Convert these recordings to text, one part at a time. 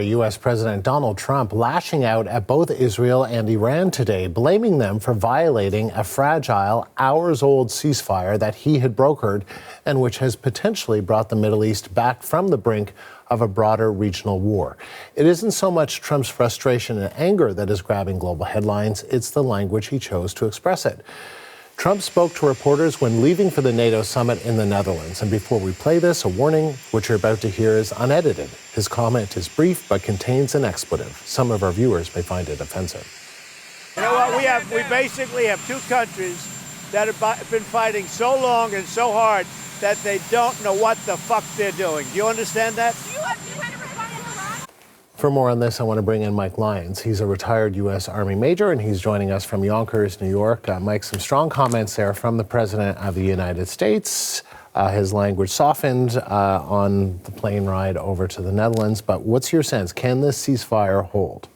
U.S. President Donald Trump lashing out at both Israel and Iran today, blaming them for violating a fragile, hours-old ceasefire that he had brokered and which has potentially brought the Middle East back from the brink of a broader regional war. It isn't so much Trump's frustration and anger that is grabbing global headlines, it's the language he chose to express it. Trump spoke to reporters when leaving for the NATO summit in the Netherlands. And before we play this, a warning, what you're about to hear is unedited. His comment is brief but contains an expletive. Some of our viewers may find it offensive. You know what? We basically have two countries that have been fighting so long and so hard that they don't know what the fuck they're doing. Do you understand that? For more on this, I want to bring in Mike Lyons. He's a retired U.S. Army major, and he's joining us from Yonkers, New York. Mike, some strong comments there from the President of the United States. His language softened on the plane ride over to the Netherlands. But what's your sense? Can this ceasefire hold?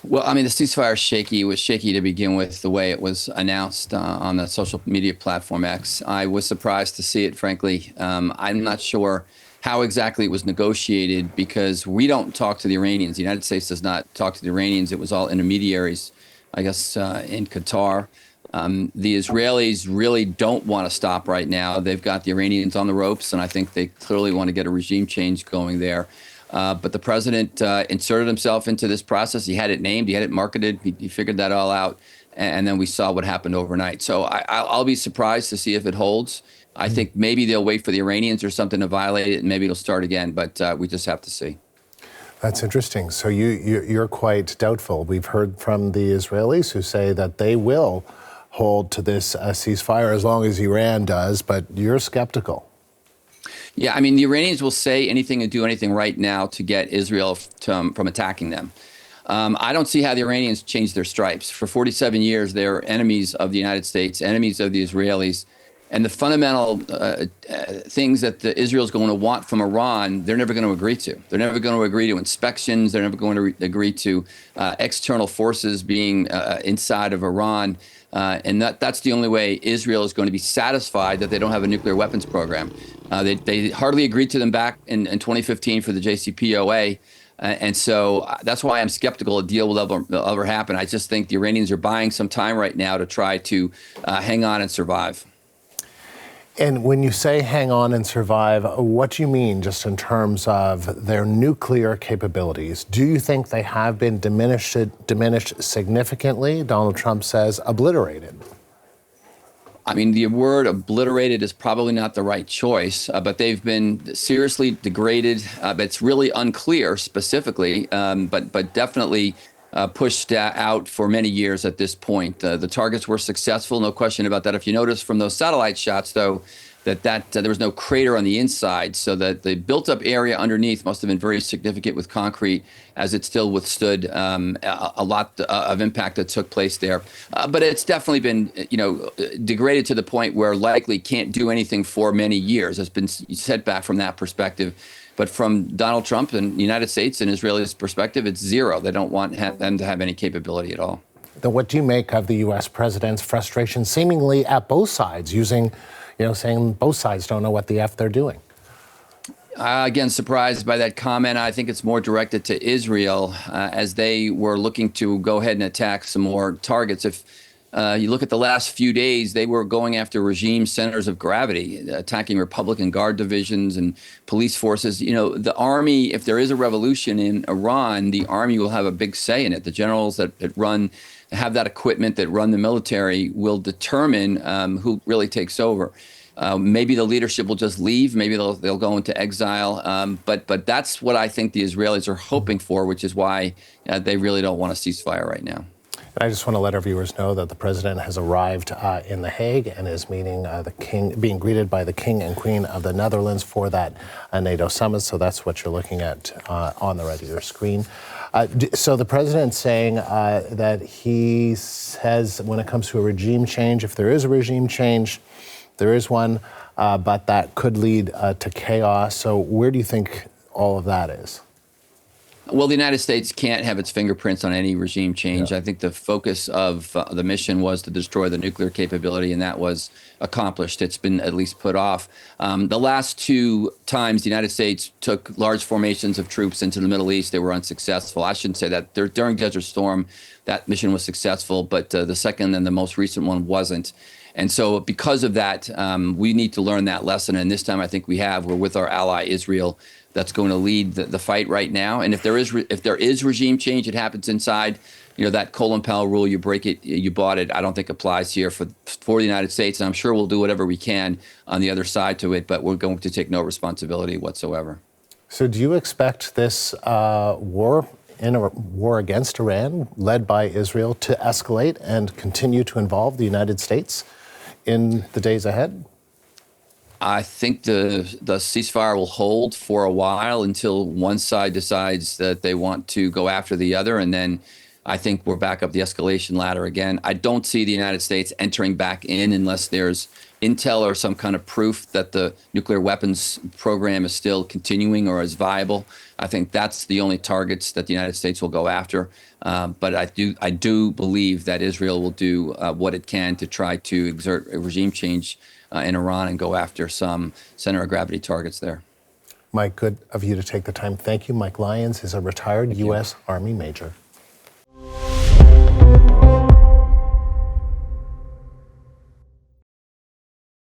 Well, I mean, the ceasefire is shaky. It was shaky to begin with, the way it was announced on the social media platform X. I was surprised to see it, frankly. I'm not sure how exactly it was negotiated, because we don't talk to the Iranians. The United States does not talk to the Iranians. It was all intermediaries, I guess, in Qatar. The Israelis really don't want to stop right now. They've got the Iranians on the ropes, and I think they clearly want to get a regime change going there. But the president inserted himself into this process. He had it named, he had it marketed, he figured that all out, and then we saw what happened overnight. So I'll be surprised to see if it holds. I think maybe they'll wait for the Iranians or something to violate it, and maybe it'll start again, but we just have to see. That's interesting. So you're quite doubtful. We've heard from the Israelis who say that they will hold to this ceasefire as long as Iran does, but you're skeptical. Yeah, I mean, the Iranians will say anything and do anything right now to get Israel from attacking them. I don't see how the Iranians change their stripes. For 47 years, they're enemies of the United States, enemies of the Israelis. And the fundamental things that Israel's going to want from Iran, they're never going to agree to. They're never going to agree to inspections. They're never going to agree to external forces being inside of Iran. And that's the only way Israel is going to be satisfied that they don't have a nuclear weapons program. They hardly agreed to them back in 2015 for the JCPOA. And so that's why I'm skeptical a deal will ever happen. I just think the Iranians are buying some time right now to try to hang on and survive. And when you say hang on and survive, what do you mean just in terms of their nuclear capabilities? Do you think they have been diminished significantly? Donald Trump says obliterated. I mean, the word obliterated is probably not the right choice, but they've been seriously degraded. But it's really unclear specifically, but definitely pushed out for many years at this point. The targets were successful, no question about that. If you notice from those satellite shots, though, that there was no crater on the inside, so that the built-up area underneath must have been very significant with concrete, as it still withstood a lot of impact that took place there. But it's definitely been, degraded to the point where likely can't do anything for many years. It's been set back from that perspective. But from Donald Trump and the United States and Israel's perspective, it's zero. They don't want them to have any capability at all. Then what do you make of the U.S. president's frustration seemingly at both sides, saying both sides don't know what the F they're doing? Again, surprised by that comment. I think it's more directed to Israel as they were looking to go ahead and attack some more targets. If you look at the last few days, they were going after regime centers of gravity, attacking Republican Guard divisions and police forces. The army, if there is a revolution in Iran, the army will have a big say in it. The generals that have that equipment, that run the military, will determine who really takes over. Maybe the leadership will just leave. Maybe they'll go into exile. But that's what I think the Israelis are hoping for, which is why they really don't want a ceasefire right now. I just want to let our viewers know that the president has arrived in The Hague and is meeting being greeted by the King and Queen of the Netherlands for that NATO summit. So that's what you're looking at on the right of your screen. So the president's saying that he says when it comes to a regime change, if there is a regime change, there is one, but that could lead to chaos. So where do you think all of that is? Well, the United States can't have its fingerprints on any regime change. I think the focus of the mission was to destroy the nuclear capability, and that was accomplished. It's been at least put off. The last two times the United States took large formations of troops into the Middle East, they were unsuccessful. I shouldn't say that. During Desert Storm, that mission was successful, but the second and the most recent one wasn't. And so because of that, we need to learn that lesson. And this time I think we have. We're with our ally Israel. That's going to lead the fight right now. And if there is regime change, it happens inside. That Colin Powell rule, you break it, you bought it, I don't think applies here for the United States. And I'm sure we'll do whatever we can on the other side to it, but we're going to take no responsibility whatsoever. So do you expect this war against Iran, led by Israel, to escalate and continue to involve the United States in the days ahead? I think the ceasefire will hold for a while until one side decides that they want to go after the other, and then I think we're back up the escalation ladder again. I don't see the United States entering back in unless there's intel or some kind of proof that the nuclear weapons program is still continuing or is viable. I think that's the only targets that the United States will go after. But I do believe that Israel will do what it can to try to exert a regime change in Iran and go after some center of gravity targets there. Mike, good of you to take the time. Thank you. Mike Lyons is a retired U.S. Army major.